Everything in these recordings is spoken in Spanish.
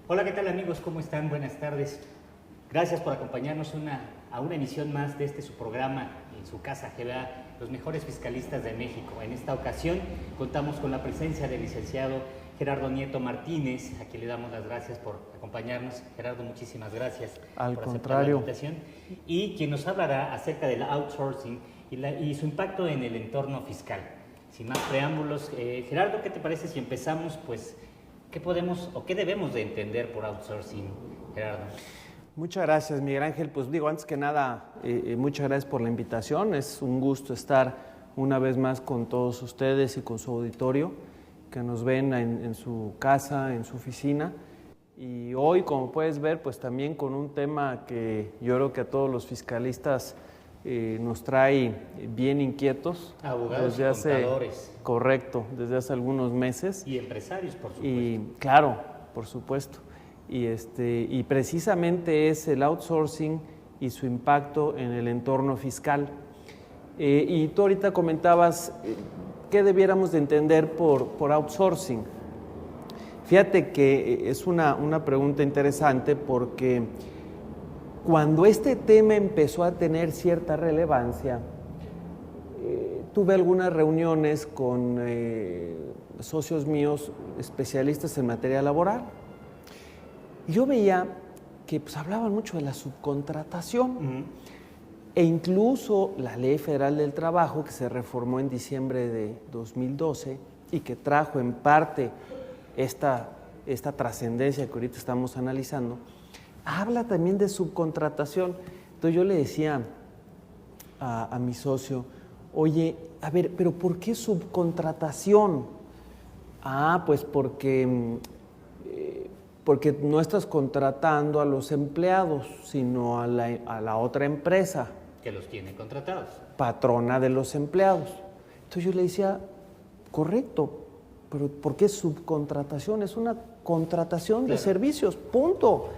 Hola, ¿qué tal amigos? ¿Cómo están? Buenas tardes. Gracias por acompañarnos a una emisión más de su programa en su casa GBA, los mejores fiscalistas de México. En esta ocasión contamos con la presencia del licenciado Gerardo Nieto Martínez, a quien le damos las gracias por acompañarnos. Gerardo, muchísimas gracias por aceptar la invitación. Y quien nos hablará acerca del outsourcing y su impacto en el entorno fiscal. Sin más preámbulos, Gerardo, ¿qué te parece si empezamos? Pues, ¿qué podemos o qué debemos de entender por outsourcing, Gerardo? Muchas gracias, Miguel Ángel. Pues digo, antes que nada, muchas gracias por la invitación. Es un gusto estar una vez más con todos ustedes y con su auditorio, que nos ven en su casa, en su oficina. Y hoy, como puedes ver, pues también con un tema que yo creo que a todos los fiscalistas nos trae bien inquietos. Abogados y contadores. Correcto, desde hace algunos meses. Y empresarios, por supuesto. Y claro, por supuesto. Y precisamente es el outsourcing y su impacto en el entorno fiscal. Y tú ahorita comentabas qué debiéramos de entender por outsourcing. Fíjate que es una pregunta interesante porque cuando este tema empezó a tener cierta relevancia, tuve algunas reuniones con socios míos especialistas en materia laboral. Y yo veía que pues, hablaban mucho de la subcontratación e incluso la Ley Federal del Trabajo, que se reformó en diciembre de 2012 y que trajo en parte esta trascendencia que ahorita estamos analizando, habla también de subcontratación. Entonces yo le decía a mi socio, oye, a ver, pero ¿por qué subcontratación? Pues porque no estás contratando a los empleados, sino a la otra empresa. Que los tiene contratados. Patrona de los empleados. Entonces yo le decía, correcto, pero ¿por qué subcontratación? Es una contratación de servicios, punto.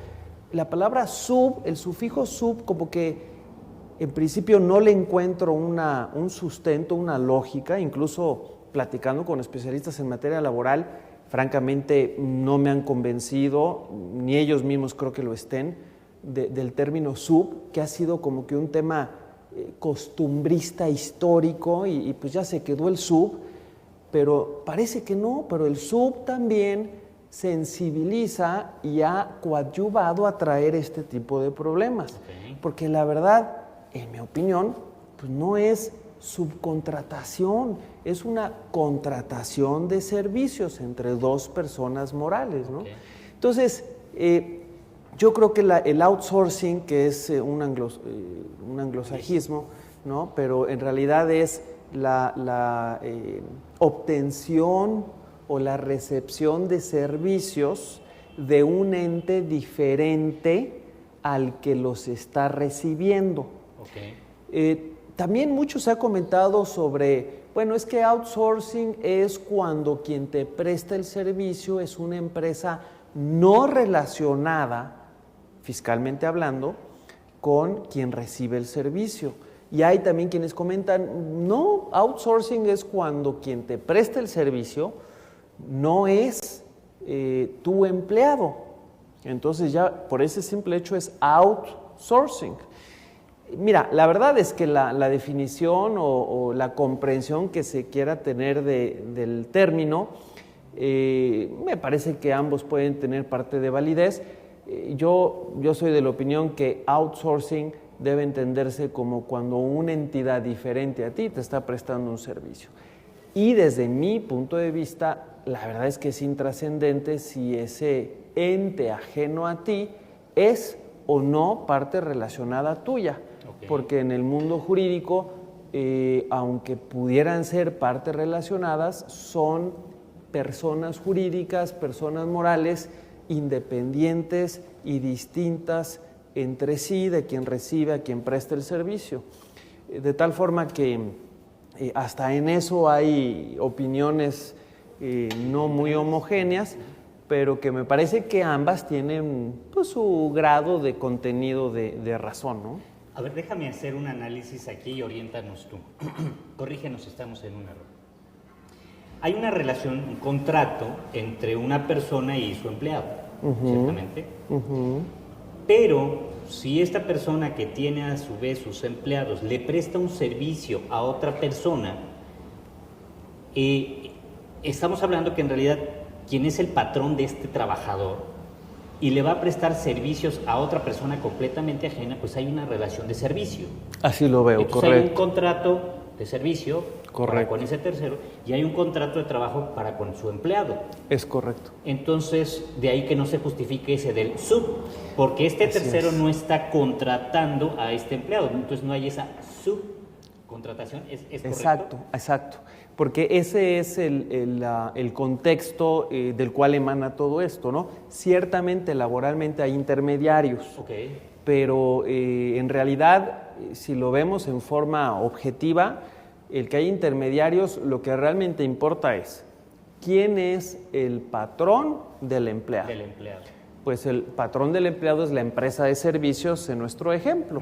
La palabra sub, el sufijo sub, como que en principio no le encuentro un sustento, una lógica, incluso platicando con especialistas en materia laboral, francamente no me han convencido, ni ellos mismos creo que lo estén, del término sub, que ha sido como que un tema costumbrista, histórico, y pues ya se quedó el sub, pero parece que no, pero el sub también sensibiliza y ha coadyuvado a traer este tipo de problemas. Porque la verdad, en mi opinión, pues no es subcontratación, es una contratación de servicios entre dos personas morales, ¿no? Entonces, yo creo que el outsourcing, que es un anglosajismo, ¿no? Pero en realidad es la obtención o la recepción de servicios de un ente diferente al que los está recibiendo. También mucho se ha comentado sobre, bueno, es que outsourcing es cuando quien te presta el servicio es una empresa no relacionada, fiscalmente hablando, con quien recibe el servicio. Y hay también quienes comentan, no, outsourcing es cuando quien te presta el servicio no es tu empleado. Entonces ya por ese simple hecho es outsourcing. Mira, la verdad es que la definición o la comprensión que se quiera tener del término, me parece que ambos pueden tener parte de validez. Yo soy de la opinión que outsourcing debe entenderse como cuando una entidad diferente a ti te está prestando un servicio. Y desde mi punto de vista, la verdad es que es intrascendente si ese ente ajeno a ti es o no parte relacionada tuya. Porque en el mundo jurídico, aunque pudieran ser partes relacionadas, son personas jurídicas, personas morales, independientes y distintas entre sí de quien recibe a quien presta el servicio. De tal forma que hasta en eso hay opiniones no muy homogéneas, pero que me parece que ambas tienen pues, su grado de contenido de razón, ¿no? A ver, déjame hacer un análisis aquí y oriéntanos tú. Corrígenos si estamos en un error. Hay una relación, un contrato entre una persona y su empleado. ciertamente. Pero si esta persona que tiene a su vez sus empleados le presta un servicio a otra persona, estamos hablando que en realidad quien es el patrón de este trabajador y le va a prestar servicios a otra persona completamente ajena, pues hay una relación de servicio. Así lo veo, entonces correcto. Hay un contrato de servicio para con ese tercero y hay un contrato de trabajo para con su empleado. Es correcto. Entonces, de ahí que no se justifique ese del sub, porque este tercero no está contratando a este empleado, entonces no hay esa subcontratación, ¿es correcto? Exacto, exacto. Porque ese es el contexto del cual emana todo esto, ¿no? Ciertamente, laboralmente hay intermediarios, pero en realidad, si lo vemos en forma objetiva, el que hay intermediarios, lo que realmente importa es quién es el patrón del empleado. Pues el patrón del empleado es la empresa de servicios en nuestro ejemplo.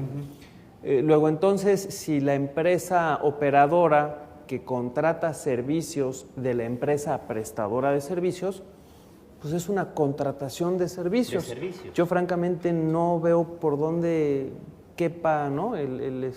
Luego entonces, si la empresa operadora que contrata servicios de la empresa prestadora de servicios, pues es una contratación de servicios. Yo francamente no veo por dónde quepa, ¿no? el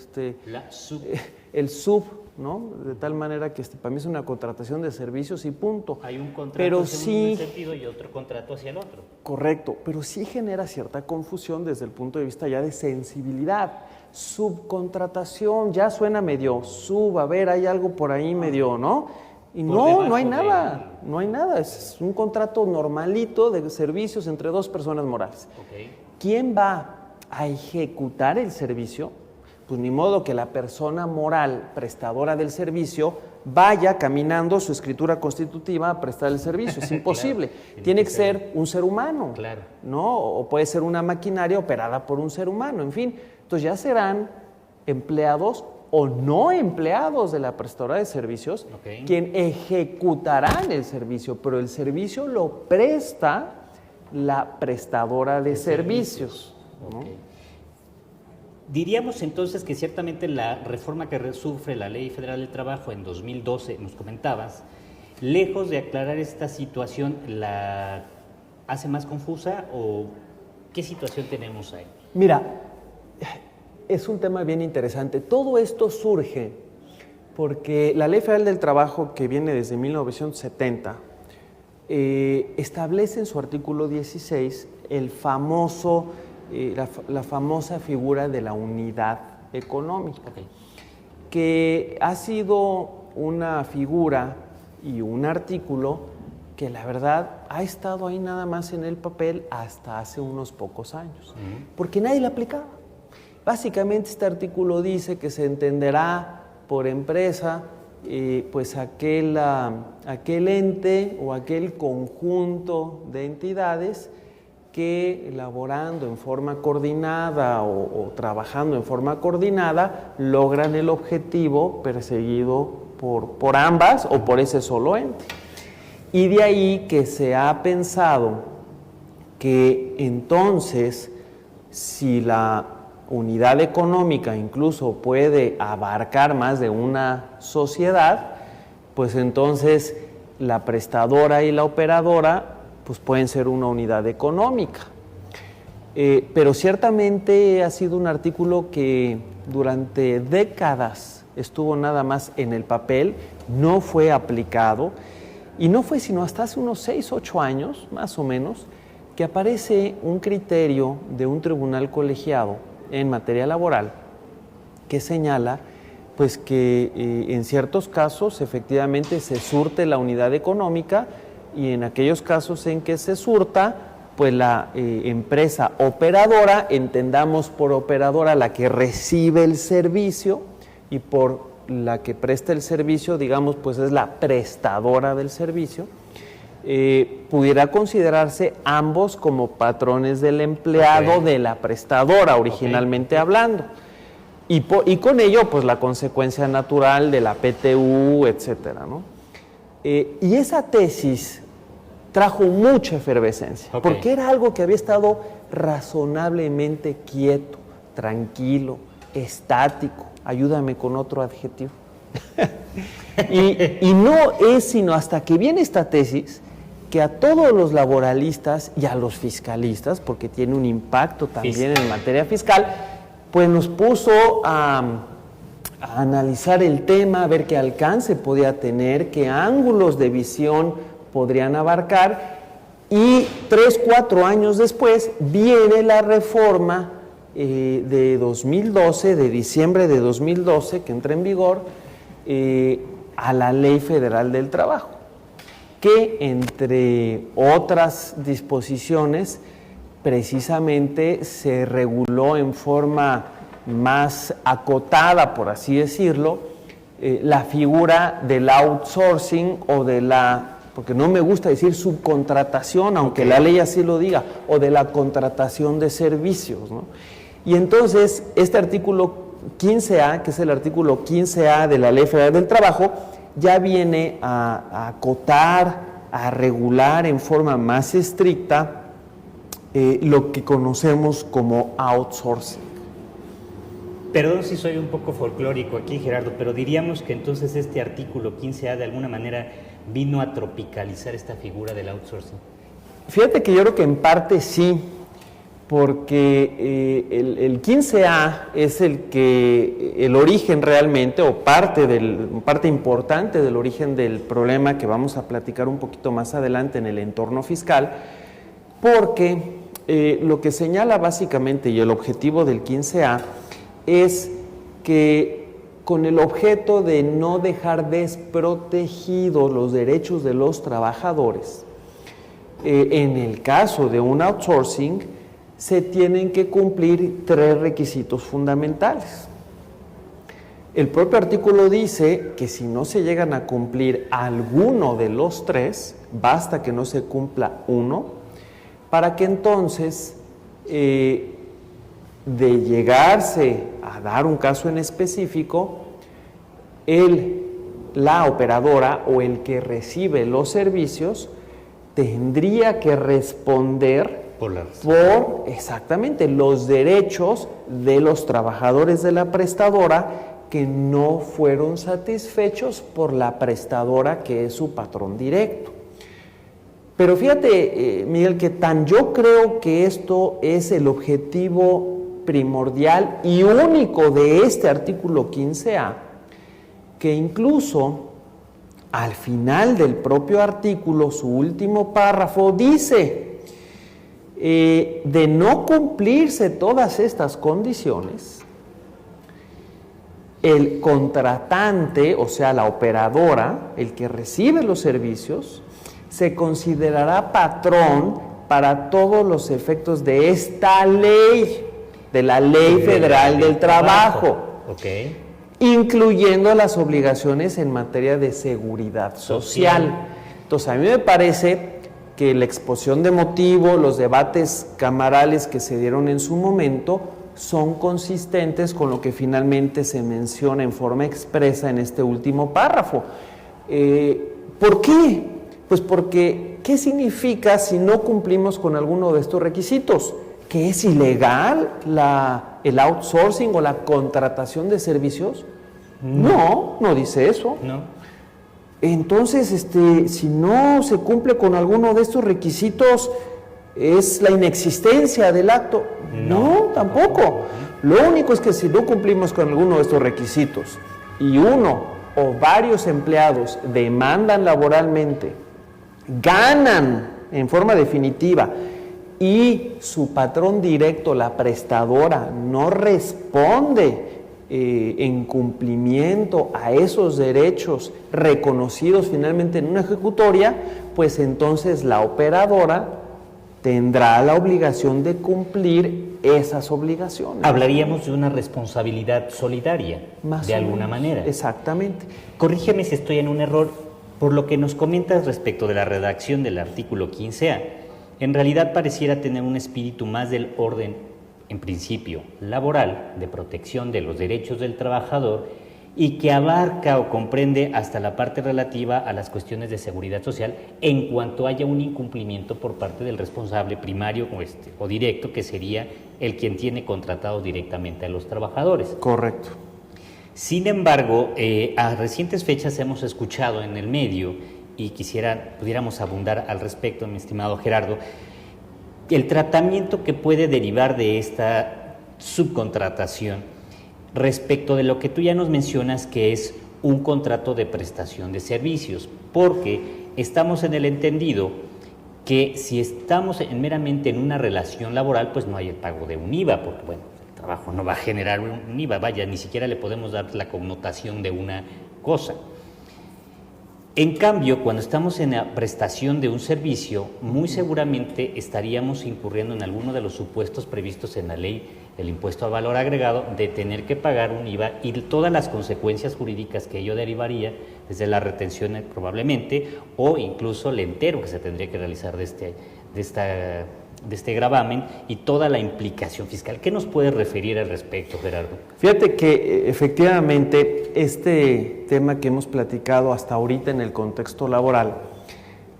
sub, ¿no? De tal manera que para mí es una contratación de servicios y punto. Hay un contrato pero hacia un sentido y otro contrato hacia el otro. Correcto, pero sí genera cierta confusión desde el punto de vista ya de sensibilidad. Subcontratación, ya suena medio a ver, hay algo por ahí medio, ¿no? Y no hay nada, no hay nada, es un contrato normalito de servicios entre dos personas morales. ¿Quién va a ejecutar el servicio? Pues ni modo que la persona moral prestadora del servicio vaya caminando su escritura constitutiva a prestar el servicio, es imposible. Claro, tiene que ser un ser humano, ¿no? O puede ser una maquinaria operada por un ser humano, en fin. Entonces ya serán empleados o no empleados de la prestadora de servicios quien ejecutarán el servicio, pero el servicio lo presta la prestadora de servicios. ¿No? Diríamos entonces que ciertamente la reforma que sufre la Ley Federal del Trabajo en 2012, nos comentabas, lejos de aclarar esta situación, ¿la hace más confusa o qué situación tenemos ahí? Mira, es un tema bien interesante. Todo esto surge porque la Ley Federal del Trabajo, que viene desde 1970, establece en su artículo 16 el famoso, la famosa figura de la unidad económica, que ha sido una figura y un artículo que la verdad ha estado ahí nada más en el papel hasta hace unos pocos años, porque nadie la aplicaba. Básicamente este artículo dice que se entenderá por empresa pues aquel ente o aquel conjunto de entidades que elaborando en forma coordinada o trabajando en forma coordinada logran el objetivo perseguido por ambas o por ese solo ente. Y de ahí que se ha pensado que entonces si la unidad económica incluso puede abarcar más de una sociedad, pues entonces la prestadora y la operadora pues pueden ser una unidad económica. Pero ciertamente ha sido un artículo que durante décadas estuvo nada más en el papel, no fue aplicado, y no fue sino hasta hace unos 6, 8 años, más o menos, que aparece un criterio de un tribunal colegiado en materia laboral que señala pues que en ciertos casos efectivamente se surte la unidad económica y en aquellos casos en que se surta pues la empresa operadora, entendamos por operadora la que recibe el servicio y por la que presta el servicio, digamos pues es la prestadora del servicio, pudiera considerarse ambos como patrones del empleado de la prestadora, originalmente hablando. Y con ello, pues la consecuencia natural de la PTU, etcétera, ¿no? Y esa tesis trajo mucha efervescencia, porque era algo que había estado razonablemente quieto, tranquilo, estático. Ayúdame con otro adjetivo. y no es sino hasta que viene esta tesis que a todos los laboralistas y a los fiscalistas, porque tiene un impacto también en materia fiscal, pues nos puso a analizar el tema, a ver qué alcance podía tener, qué ángulos de visión podrían abarcar, y 3, 4 años después viene la reforma de 2012, de diciembre de 2012, que entra en vigor, a la Ley Federal del Trabajo, que entre otras disposiciones precisamente se reguló en forma más acotada, por así decirlo, la figura del outsourcing o de la, porque no me gusta decir subcontratación, aunque la ley así lo diga, o de la contratación de servicios, ¿no? Y entonces este artículo 15A, que es el artículo 15A de la Ley Federal del Trabajo, ya viene a acotar, a regular en forma más estricta lo que conocemos como outsourcing. Perdón si soy un poco folclórico aquí, Gerardo, pero diríamos que entonces este artículo 15A de alguna manera vino a tropicalizar esta figura del outsourcing. Fíjate que yo creo que en parte sí, porque el 15A es el origen realmente, o parte importante del origen del problema que vamos a platicar un poquito más adelante en el entorno fiscal, porque lo que señala básicamente y el objetivo del 15A es que con el objeto de no dejar desprotegidos los derechos de los trabajadores, en el caso de un outsourcing, se tienen que cumplir 3 requisitos fundamentales. El propio artículo dice que si no se llegan a cumplir alguno de los 3, basta que no se cumpla uno, para que entonces, de llegarse a dar un caso en específico, la operadora o el que recibe los servicios tendría que responder por exactamente los derechos de los trabajadores de la prestadora que no fueron satisfechos por la prestadora que es su patrón directo. Pero fíjate, Miguel, que yo creo que esto es el objetivo primordial y único de este artículo 15A, que incluso al final del propio artículo, su último párrafo dice: de no cumplirse todas estas condiciones, el contratante, o sea, la operadora, el que recibe los servicios, se considerará patrón para todos los efectos de esta ley, de la Ley Federal del Trabajo, incluyendo las obligaciones en materia de seguridad social. Entonces, a mí me parece que la exposición de motivos, los debates camarales que se dieron en su momento, son consistentes con lo que finalmente se menciona en forma expresa en este último párrafo. ¿Por qué? Pues porque, ¿qué significa si no cumplimos con alguno de estos requisitos? ¿Que es ilegal el outsourcing o la contratación de servicios? No dice eso. No. Entonces, si no se cumple con alguno de estos requisitos, ¿es la inexistencia del acto? No, tampoco. Lo único es que si no cumplimos con alguno de estos requisitos y uno o varios empleados demandan laboralmente, ganan en forma definitiva y su patrón directo, la prestadora, no responde en cumplimiento a esos derechos reconocidos finalmente en una ejecutoria, pues entonces la operadora tendrá la obligación de cumplir esas obligaciones. Hablaríamos de una responsabilidad solidaria, de alguna manera. Exactamente. Corrígeme si estoy en un error. Por lo que nos comentas respecto de la redacción del artículo 15A, en realidad pareciera tener un espíritu más del orden, en principio, laboral, de protección de los derechos del trabajador, y que abarca o comprende hasta la parte relativa a las cuestiones de seguridad social en cuanto haya un incumplimiento por parte del responsable primario o directo, que sería el quien tiene contratado directamente a los trabajadores. Correcto. Sin embargo, a recientes fechas hemos escuchado en el medio y pudiéramos abundar al respecto, mi estimado Gerardo, el tratamiento que puede derivar de esta subcontratación respecto de lo que tú ya nos mencionas, que es un contrato de prestación de servicios, porque estamos en el entendido que si estamos meramente en una relación laboral, pues no hay el pago de un IVA, porque bueno, el trabajo no va a generar un IVA, vaya, ni siquiera le podemos dar la connotación de una cosa. En cambio, cuando estamos en la prestación de un servicio, muy seguramente estaríamos incurriendo en alguno de los supuestos previstos en la ley del impuesto a valor agregado de tener que pagar un IVA y todas las consecuencias jurídicas que ello derivaría, desde la retención probablemente, o incluso el entero que se tendría que realizar de este gravamen y toda la implicación fiscal. ¿Qué nos puedes referir al respecto, Gerardo? Fíjate que efectivamente este tema que hemos platicado hasta ahorita en el contexto laboral,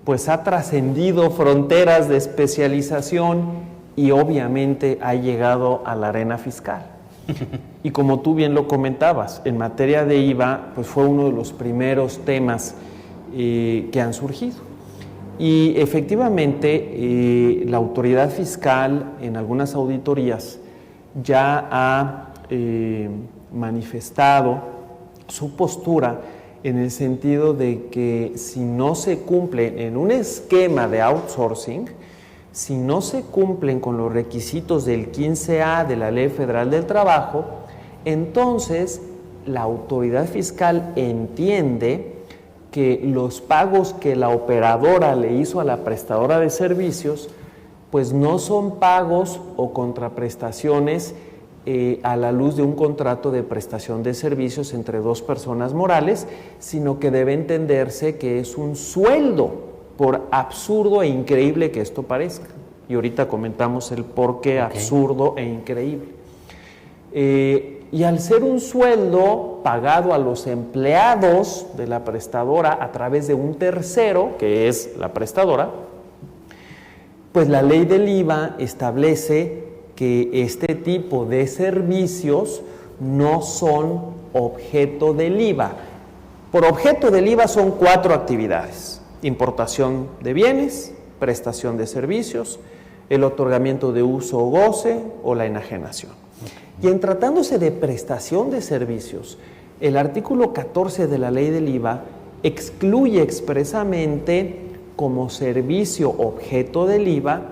pues ha trascendido fronteras de especialización y obviamente ha llegado a la arena fiscal. Y como tú bien lo comentabas, en materia de IVA, pues fue uno de los primeros temas que han surgido. Y efectivamente, la autoridad fiscal en algunas auditorías ya ha manifestado su postura en el sentido de que si no se cumple en un esquema de outsourcing, si no se cumplen con los requisitos del 15A de la Ley Federal del Trabajo, entonces la autoridad fiscal entiende que los pagos que la operadora le hizo a la prestadora de servicios, pues no son pagos o contraprestaciones a la luz de un contrato de prestación de servicios entre dos personas morales, sino que debe entenderse que es un sueldo, por absurdo e increíble que esto parezca. Y ahorita comentamos el por qué absurdo e increíble. Y al ser un sueldo pagado a los empleados de la prestadora a través de un tercero, que es la prestadora, pues la ley del IVA establece que este tipo de servicios no son objeto del IVA. Por objeto del IVA son 4 actividades: importación de bienes, prestación de servicios, el otorgamiento de uso o goce o la enajenación. Y en tratándose de prestación de servicios, el artículo 14 de la ley del IVA excluye expresamente como servicio objeto del IVA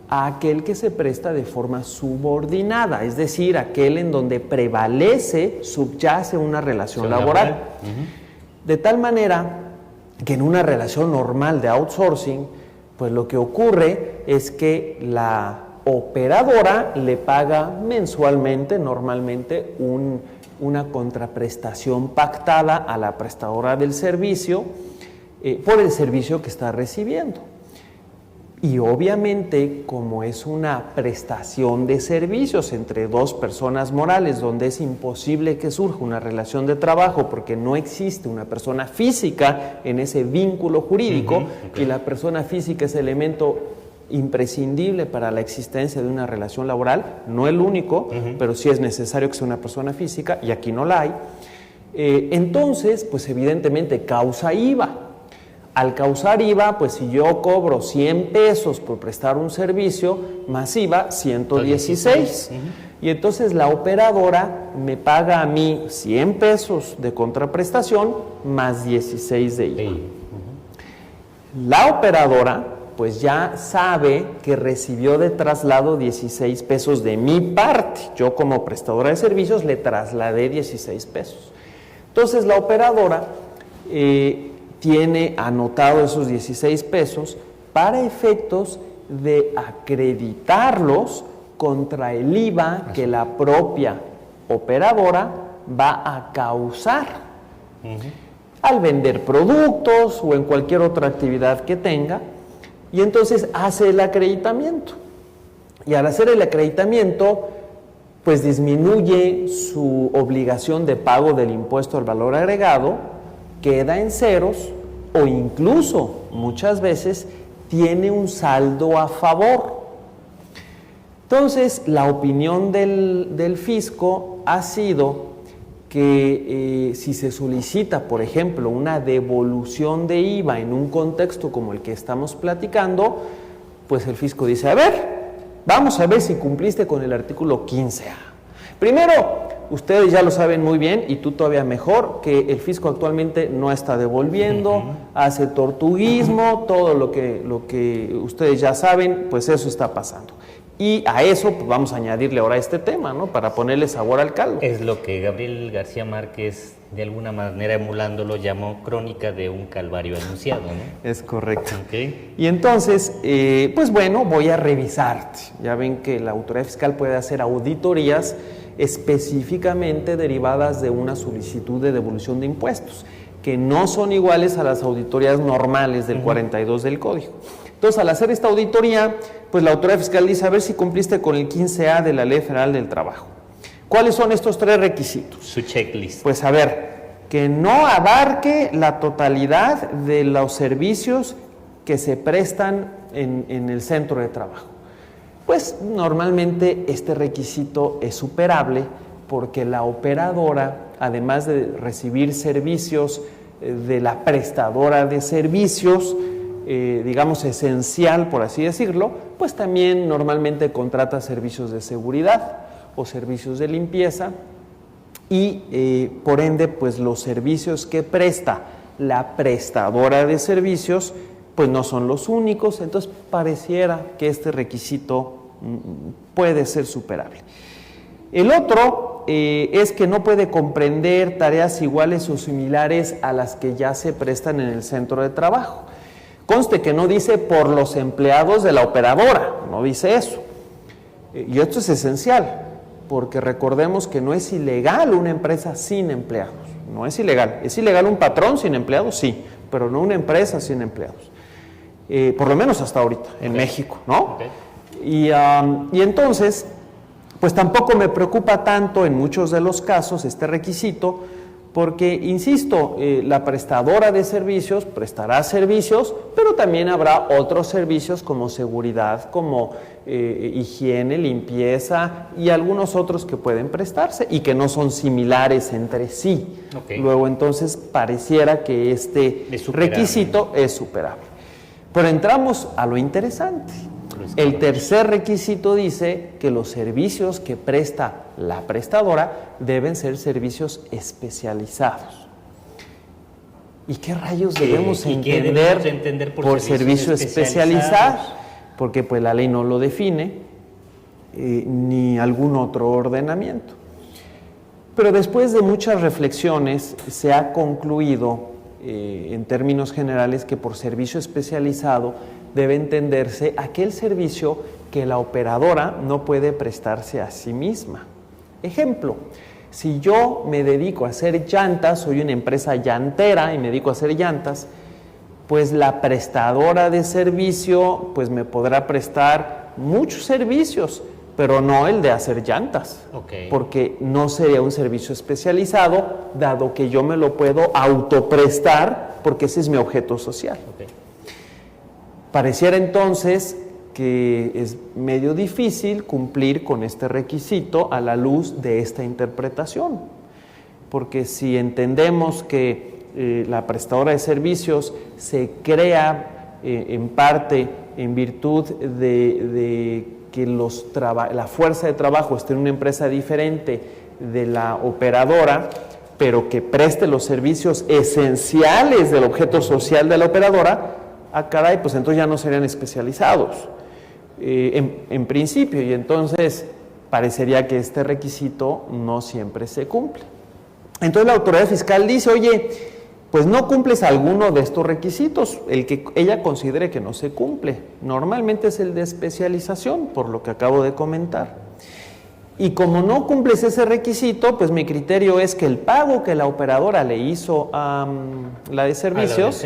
a aquel que se presta de forma subordinada, es decir, aquel en donde subyace una relación laboral. De tal manera que en una relación normal de outsourcing, pues lo que ocurre es que la operadora le paga mensualmente, normalmente, una contraprestación pactada a la prestadora del servicio por el servicio que está recibiendo. Y obviamente, como es una prestación de servicios entre dos personas morales, donde es imposible que surja una relación de trabajo porque no existe una persona física en ese vínculo jurídico, y la persona física es elemento imprescindible para la existencia de una relación laboral, no el único, pero sí es necesario que sea una persona física, y aquí no la hay. Entonces, pues evidentemente causa IVA. Al causar IVA, pues si yo cobro 100 pesos por prestar un servicio, más IVA, 116. Y entonces la operadora me paga a mí 100 pesos de contraprestación más 16 de IVA. La operadora, pues ya sabe que recibió de traslado 16 pesos de mi parte. Yo como prestadora de servicios le trasladé 16 pesos. Entonces la operadora tiene anotado esos 16 pesos para efectos de acreditarlos contra el IVA que la propia operadora va a causar al vender productos o en cualquier otra actividad que tenga, y entonces hace el acreditamiento. Y al hacer el acreditamiento, pues disminuye su obligación de pago del impuesto al valor agregado, queda en ceros, o incluso muchas veces tiene un saldo a favor. Entonces, la opinión del fisco ha sido que si se solicita, por ejemplo, una devolución de IVA en un contexto como el que estamos platicando, pues el fisco dice, a ver, vamos a ver si cumpliste con el artículo 15A. Primero, ustedes ya lo saben muy bien y tú todavía mejor, que el fisco actualmente no está devolviendo, hace tortuguismo, todo lo que ustedes ya saben, pues eso está pasando. Y a eso pues vamos a añadirle ahora este tema, ¿no? Para ponerle sabor al caldo. Es lo que Gabriel García Márquez, de alguna manera emulándolo, llamó crónica de un calvario anunciado, ¿no? Es correcto. Okay. Y entonces, pues bueno, voy a revisarte. Ya ven que la autoridad fiscal puede hacer auditorías específicamente derivadas de una solicitud de devolución de impuestos, que no son iguales a las auditorías normales del 42 del Código. Entonces, al hacer esta auditoría, pues la autoridad fiscal dice, a ver si cumpliste con el 15A de la Ley Federal del Trabajo. ¿Cuáles son estos 3 requisitos? Su checklist. Pues a ver, que no abarque la totalidad de los servicios que se prestan en el centro de trabajo. Pues normalmente este requisito es superable porque la operadora, además de recibir servicios de la prestadora de servicios, digamos esencial por así decirlo, pues también normalmente contrata servicios de seguridad o servicios de limpieza y por ende pues los servicios que presta la prestadora de servicios pues no son los únicos, entonces pareciera que este requisito puede ser superable. El otro es que no puede comprender tareas iguales o similares a las que ya se prestan en el centro de trabajo. Conste que no dice por los empleados de la operadora, no dice eso. Y esto es esencial, porque recordemos que no es ilegal una empresa sin empleados, no es ilegal. ¿Es ilegal un patrón sin empleados? Sí, pero no una empresa sin empleados. Por lo menos hasta ahorita, en México, ¿no? Y entonces, pues tampoco me preocupa tanto en muchos de los casos este requisito, porque, insisto, la prestadora de servicios prestará servicios, pero también habrá otros servicios como seguridad, como higiene, limpieza y algunos otros que pueden prestarse y que no son similares entre sí. Luego, entonces, pareciera que este requisito es superable. Pero entramos a lo interesante. El tercer requisito dice que los servicios que presta la prestadora deben ser servicios especializados. ¿Y qué rayos debemos entender por servicio especializado? Porque pues la ley no lo define, ni algún otro ordenamiento. Pero después de muchas reflexiones se ha concluido en términos generales que por servicio especializado debe entenderse aquel servicio que la operadora no puede prestarse a sí misma. Ejemplo, si yo me dedico a hacer llantas, soy una empresa llantera y me dedico a hacer llantas, pues la prestadora de servicio pues me podrá prestar muchos servicios, pero no el de hacer llantas, porque no sería un servicio especializado, dado que yo me lo puedo autoprestar, porque ese es mi objeto social. Pareciera entonces que es medio difícil cumplir con este requisito a la luz de esta interpretación, porque si entendemos que la prestadora de servicios se crea en parte en virtud de que la fuerza de trabajo esté en una empresa diferente de la operadora, pero que preste los servicios esenciales del objeto social de la operadora, caray, pues entonces ya no serían especializados en principio, y entonces parecería que este requisito no siempre se cumple. Entonces la autoridad fiscal dice, oye, pues no cumples alguno de estos requisitos, el que ella considere que no se cumple. Normalmente es el de especialización, por lo que acabo de comentar. Y como no cumples ese requisito, pues mi criterio es que el pago que la operadora le hizo a la de servicios,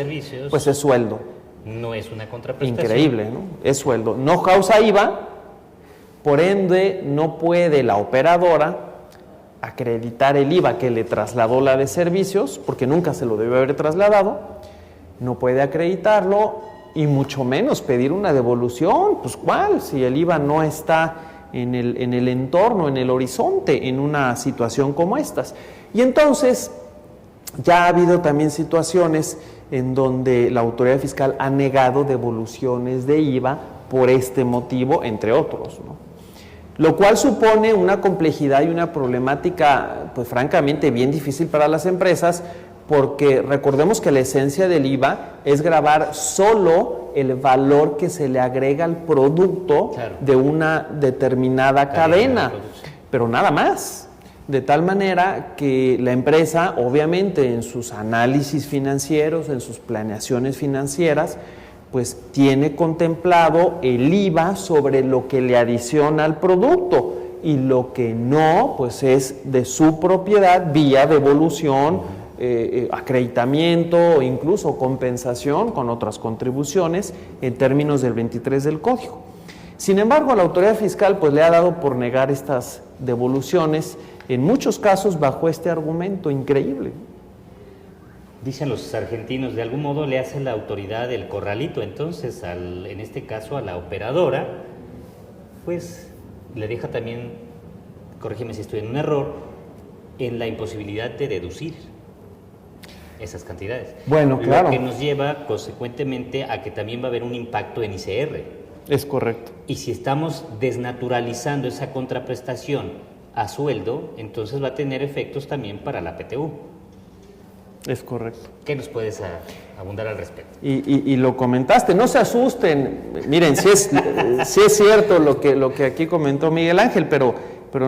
pues es sueldo. No es una contraprestación. Increíble, ¿no? Es sueldo. No causa IVA, por ende no puede la operadora acreditar el IVA que le trasladó la de servicios, porque nunca se lo debe haber trasladado, no puede acreditarlo y mucho menos pedir una devolución. Pues ¿cuál? Si el IVA no está en el entorno, en el horizonte, en una situación como estas. Y entonces ya ha habido también situaciones en donde la autoridad fiscal ha negado devoluciones de IVA por este motivo, entre otros, ¿no? Lo cual supone una complejidad y una problemática, pues francamente bien difícil para las empresas, porque recordemos que la esencia del IVA es gravar solo el valor que se le agrega al producto, claro, de una determinada cadena, pero nada más. De tal manera que la empresa, obviamente, en sus análisis financieros, en sus planeaciones financieras, pues tiene contemplado el IVA sobre lo que le adiciona al producto, y lo que no, pues es de su propiedad vía devolución, acreditamiento o incluso compensación con otras contribuciones en términos del 23 del Código. Sin embargo, a la autoridad fiscal pues le ha dado por negar estas devoluciones, en muchos casos bajo este argumento increíble. Dicen los argentinos, de algún modo le hace la autoridad el corralito, entonces, en este caso a la operadora, pues le deja también, corrígeme si estoy en un error, en la imposibilidad de deducir esas cantidades. Bueno, claro. Lo que nos lleva consecuentemente a que también va a haber un impacto en ICR. Es correcto. Y si estamos desnaturalizando esa contraprestación a sueldo, entonces va a tener efectos también para la PTU. Es correcto. ¿Qué nos puedes abundar al respecto? Y lo comentaste, no se asusten, miren, sí es cierto lo que aquí comentó Miguel Ángel, pero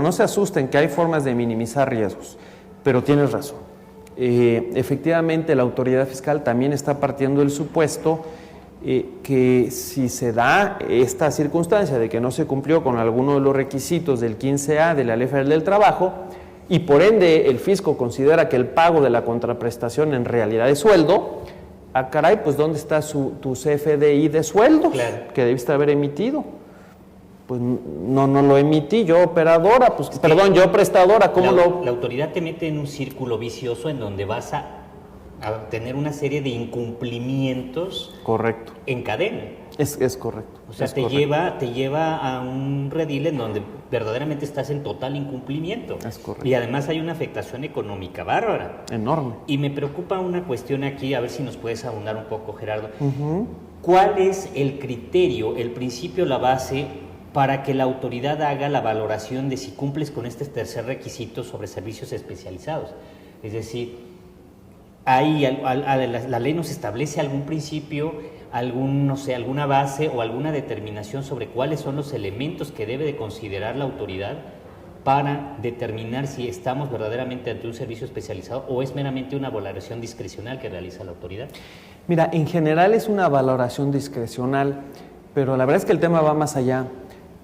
no se asusten, que hay formas de minimizar riesgos, pero tienes razón. Efectivamente, la autoridad fiscal también está partiendo del supuesto que si se da esta circunstancia de que no se cumplió con alguno de los requisitos del 15A de la Ley Federal del Trabajo, y por ende el fisco considera que el pago de la contraprestación en realidad es sueldo, caray, pues ¿dónde está tu CFDI de sueldos? Claro, que debiste haber emitido? Pues no lo emití, yo operadora, pues perdón, yo prestadora, ¿cómo la autoridad te mete en un círculo vicioso en donde vas a tener una serie de incumplimientos. Correcto. En cadena. Es correcto. O sea, te lleva a un redil en donde verdaderamente estás en total incumplimiento. Es correcto. Y además hay una afectación económica bárbara. Enorme. Y me preocupa una cuestión aquí, a ver si nos puedes abundar un poco, Gerardo. ¿Cuál es el criterio, el principio, la base para que la autoridad haga la valoración de si cumples con este tercer requisito sobre servicios especializados? Es decir, la ley nos establece algún principio, alguna base o alguna determinación sobre cuáles son los elementos que debe de considerar la autoridad para determinar si estamos verdaderamente ante un servicio especializado o es meramente una valoración discrecional que realiza la autoridad. Mira, en general es una valoración discrecional, pero la verdad es que el tema va más allá,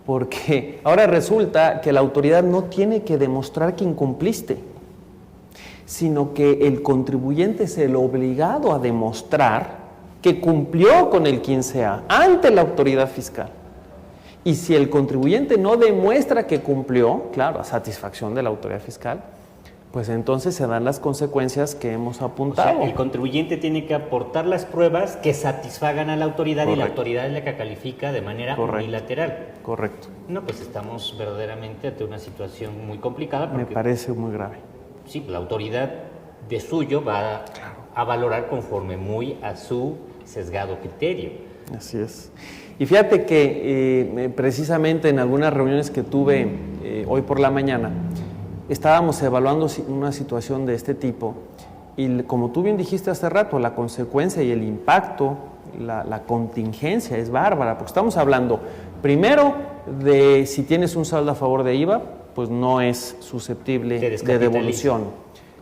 porque ahora resulta que la autoridad no tiene que demostrar que incumpliste, sino que el contribuyente es el obligado a demostrar que cumplió con el 15A ante la autoridad fiscal. Y si el contribuyente no demuestra que cumplió, claro, a satisfacción de la autoridad fiscal, pues entonces se dan las consecuencias que hemos apuntado. O sea, el contribuyente tiene que aportar las pruebas que satisfagan a la autoridad. Correcto. Y la autoridad es la que califica de manera Correcto. Unilateral. Correcto. No, pues estamos verdaderamente ante una situación muy complicada. Me parece muy grave. Sí, la autoridad de suyo va a valorar conforme muy a su sesgado criterio. Así es. Y fíjate que precisamente en algunas reuniones que tuve hoy por la mañana, estábamos evaluando una situación de este tipo y como tú bien dijiste hace rato, la consecuencia y el impacto, la contingencia es bárbara, porque estamos hablando primero de si tienes un saldo a favor de IVA, pues no es susceptible de devolución.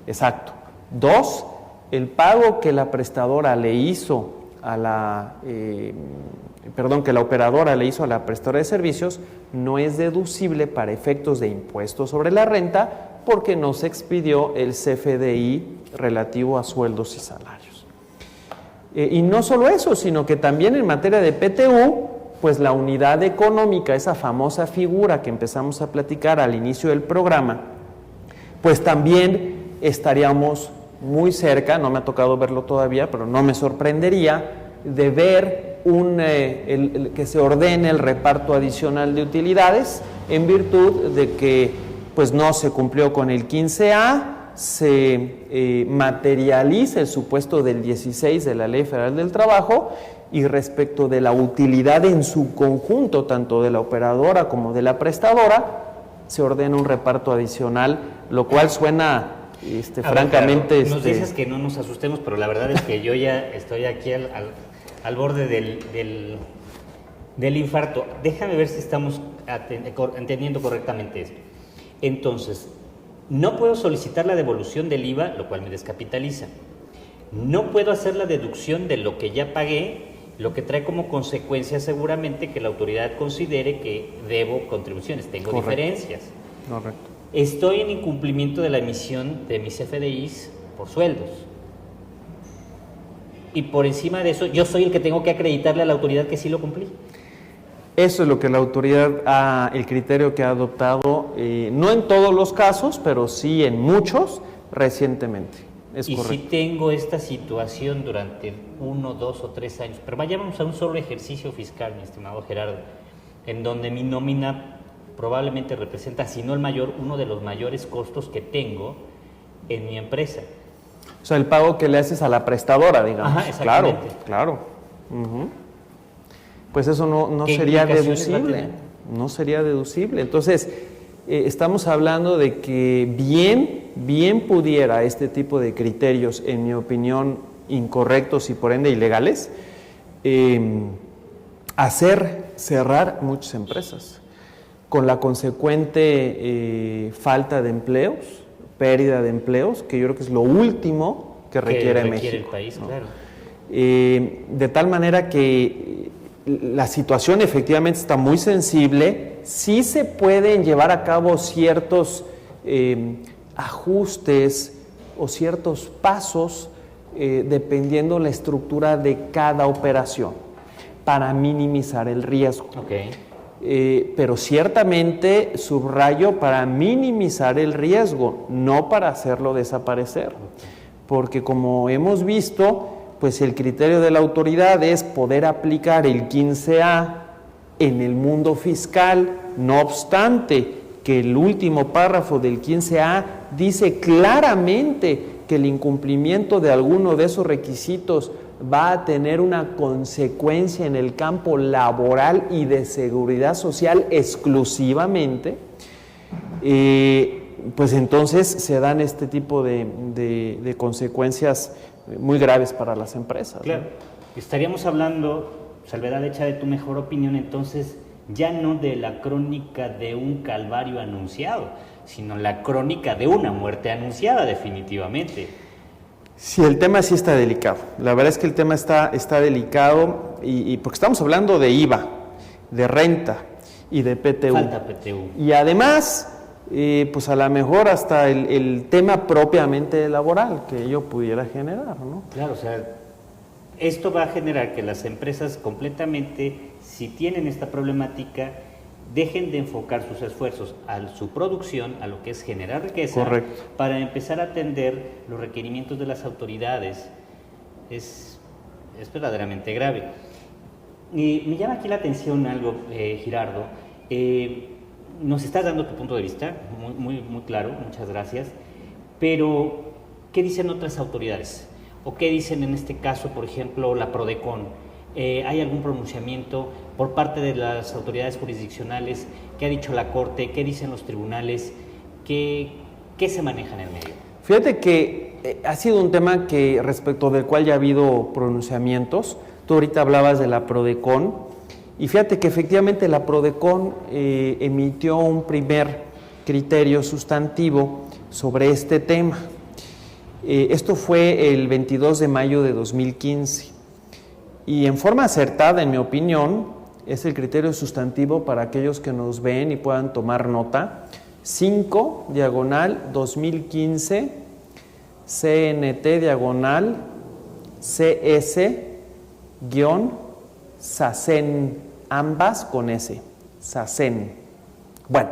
Exacto. 2, el pago que la prestadora le hizo a que la operadora le hizo a la prestadora de servicios no es deducible para efectos de impuesto sobre la renta porque no se expidió el CFDI relativo a sueldos y salarios. Y no solo eso, sino que también en materia de PTU, pues la unidad económica, esa famosa figura que empezamos a platicar al inicio del programa, pues también estaríamos muy cerca, no me ha tocado verlo todavía, pero no me sorprendería de ver que se ordene el reparto adicional de utilidades en virtud de que pues no se cumplió con el 15A se materializa el supuesto del 16 de la Ley Federal del Trabajo, y respecto de la utilidad en su conjunto, tanto de la operadora como de la prestadora, se ordena un reparto adicional, lo cual suena francamente... Claro, nos dices que no nos asustemos, pero la verdad es que yo ya estoy aquí al borde del infarto. Déjame ver si estamos entendiendo correctamente esto. Entonces, no puedo solicitar la devolución del IVA, lo cual me descapitaliza. No puedo hacer la deducción de lo que ya pagué, lo que trae como consecuencia seguramente que la autoridad considere que debo contribuciones. Tengo Correcto. Diferencias. Correcto. Estoy en incumplimiento de la emisión de mis FDIs por sueldos. Y por encima de eso, yo soy el que tengo que acreditarle a la autoridad que sí lo cumplí. Eso es lo que la autoridad, el criterio que ha adoptado, no en todos los casos, pero sí en muchos, recientemente. Es y correcto. si tengo esta situación durante 1, 2 o 3 años, pero vayamos a un solo ejercicio fiscal, mi estimado Gerardo, en donde mi nómina probablemente representa, si no el mayor, uno de los mayores costos que tengo en mi empresa. O sea, el pago que le haces a la prestadora, digamos. Ajá, exactamente. Claro. Uh-huh. Pues eso no ¿Qué sería implicaciones va a deducible. tener? No sería deducible. Entonces, estamos hablando de que bien pudiera este tipo de criterios, en mi opinión, incorrectos y por ende ilegales, hacer cerrar muchas empresas, con la consecuente falta de empleos, pérdida de empleos, que yo creo que es lo último que requiere México. El país, ¿no? claro. De tal manera que la situación efectivamente está muy sensible, sí se pueden llevar a cabo ciertos ajustes o ciertos pasos dependiendo la estructura de cada operación para minimizar el riesgo. Okay. Pero ciertamente, subrayo, para minimizar el riesgo, no para hacerlo desaparecer. Porque como hemos visto, pues el criterio de la autoridad es poder aplicar el 15A en el mundo fiscal, no obstante que el último párrafo del 15A dice claramente que el incumplimiento de alguno de esos requisitos va a tener una consecuencia en el campo laboral y de seguridad social exclusivamente, pues entonces se dan este tipo de consecuencias muy graves para las empresas. Claro, ¿no? Estaríamos hablando, salvedad hecha de tu mejor opinión, entonces ya no de la crónica de un calvario anunciado, sino la crónica de una muerte anunciada definitivamente. Sí, el tema sí está delicado. La verdad es que el tema está delicado y porque estamos hablando de IVA, de renta y de PTU. Falta PTU. Y además, pues a lo mejor hasta el tema propiamente laboral que ello pudiera generar, ¿no? Claro, o sea, esto va a generar que las empresas completamente, si tienen esta problemática, dejen de enfocar sus esfuerzos a su producción, a lo que es generar riqueza. Correcto. Para empezar a atender los requerimientos de las autoridades. Es verdaderamente grave. Y me llama aquí la atención algo, Girardo. Nos estás dando tu punto de vista, muy claro, muchas gracias. Pero, ¿qué dicen otras autoridades? ¿O qué dicen en este caso, por ejemplo, la Prodecon? ¿Hay algún pronunciamiento por parte de las autoridades jurisdiccionales? ¿Qué ha dicho la Corte? ¿Qué dicen los tribunales? ¿Qué se maneja en el medio? Fíjate que ha sido un tema que respecto del cual ya ha habido pronunciamientos. Tú ahorita hablabas de la Prodecon y fíjate que efectivamente la Prodecon emitió un primer criterio sustantivo sobre este tema. Esto fue el 22 de mayo de 2015. Y en forma acertada, en mi opinión, es el criterio sustantivo para aquellos que nos ven y puedan tomar nota. 5/2015 CNT/CS-SACEN, ambas con S, SACEN. Bueno,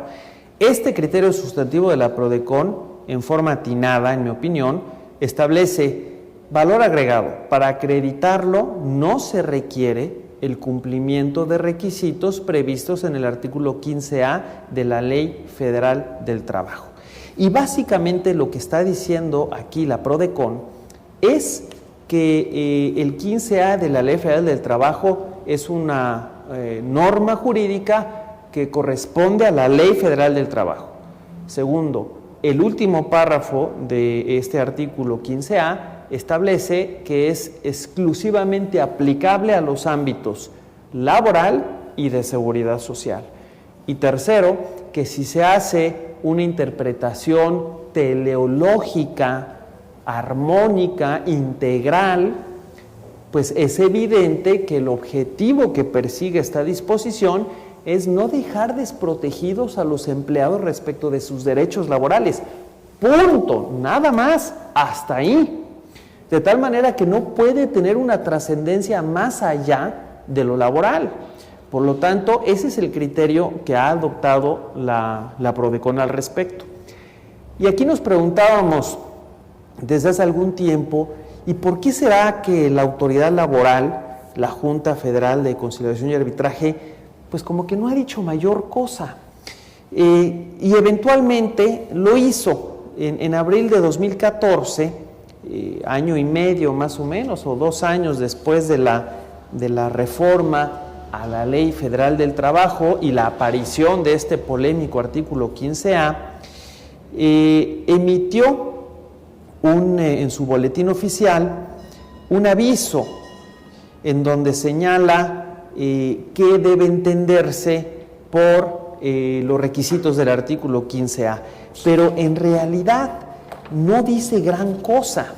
este criterio sustantivo de la Prodecon, en forma atinada, en mi opinión, establece valor agregado. Para acreditarlo no se requiere el cumplimiento de requisitos previstos en el artículo 15A de la Ley Federal del Trabajo. Y básicamente lo que está diciendo aquí la PRODECON es que el 15A de la Ley Federal del Trabajo es una norma jurídica que corresponde a la Ley Federal del Trabajo. Segundo, el último párrafo de este artículo 15A establece que es exclusivamente aplicable a los ámbitos laboral y de seguridad social. Y tercero, que si se hace una interpretación teleológica, armónica, integral, pues es evidente que el objetivo que persigue esta disposición es no dejar desprotegidos a los empleados respecto de sus derechos laborales. Punto, nada más, hasta ahí. De tal manera que no puede tener una trascendencia más allá de lo laboral. Por lo tanto, ese es el criterio que ha adoptado la PRODECON al respecto. Y aquí nos preguntábamos desde hace algún tiempo, ¿y por qué será que la autoridad laboral, la Junta Federal de Conciliación y Arbitraje, pues como que no ha dicho mayor cosa? Y eventualmente lo hizo en abril de 2014, año y medio más o menos, o 2 años después de la reforma a la Ley Federal del Trabajo y la aparición de este polémico artículo 15A, emitió en su boletín oficial un aviso en donde señala qué debe entenderse por los requisitos del artículo 15A, pero en realidad no dice gran cosa.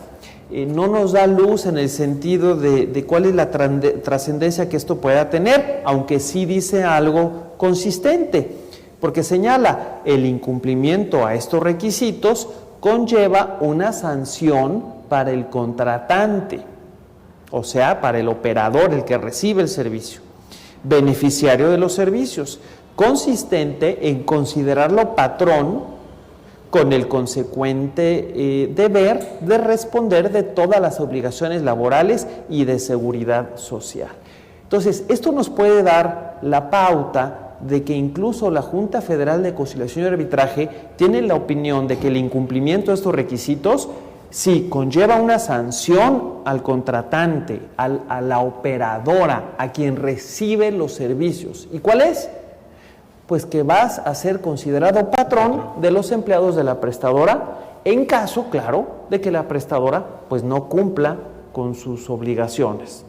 No nos da luz en el sentido de cuál es la trascendencia que esto pueda tener, aunque sí dice algo consistente, porque señala el incumplimiento a estos requisitos conlleva una sanción para el contratante, o sea, para el operador, el que recibe el servicio, beneficiario de los servicios, consistente en considerarlo patrón con el consecuente deber de responder de todas las obligaciones laborales y de seguridad social. Entonces, esto nos puede dar la pauta de que incluso la Junta Federal de Conciliación y Arbitraje tiene la opinión de que el incumplimiento de estos requisitos sí conlleva una sanción al contratante, a la operadora, a quien recibe los servicios. ¿Y cuál es? Pues que vas a ser considerado patrón de los empleados de la prestadora en caso, claro, de que la prestadora pues no cumpla con sus obligaciones.